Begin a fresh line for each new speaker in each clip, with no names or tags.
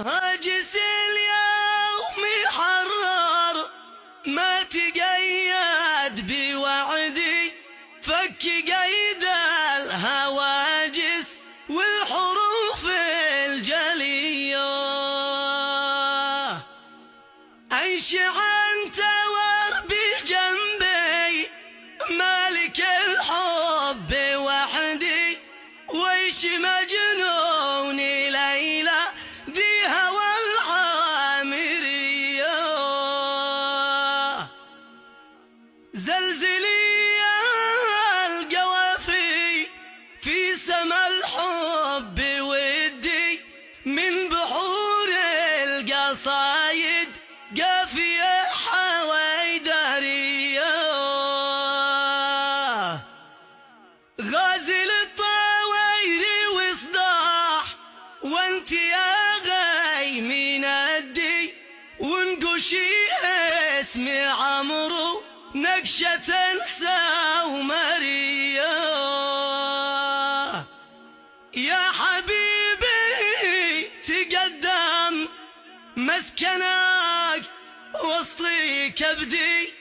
هاجس اليوم حرر ما تقيد بوعدي، فك قيد الهواجس والحروف الجلية. انشع انت واربي جنبي مالك الحب وحدي، ويش مجنوني ليلى ذي هوى العامرية. زلزلي القوافي في سما الحب ودي، من بحور القصايد قافية حويدارية. غازل الطويل وصداح وانت يا غي من الدي، ونقشي اسم عمرو نقشة سومرية. يا حبيبي تقدم مسكنك وسطي كبدي،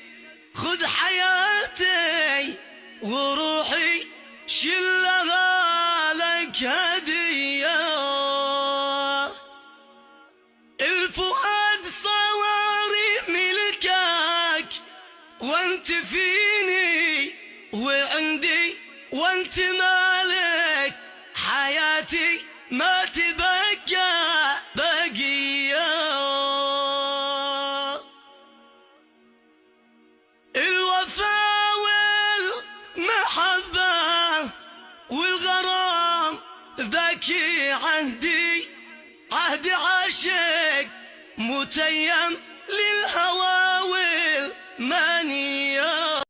خذ حياتي وروحي شلها لك هدية. الفؤاد صواري ملكك وانت فيني وعندي، وانت مالك حياتي ما تبقى بقية. الوفا والمحبة والغرام ذاكي عهدي، عهد عاشق متيم للهوى والمال.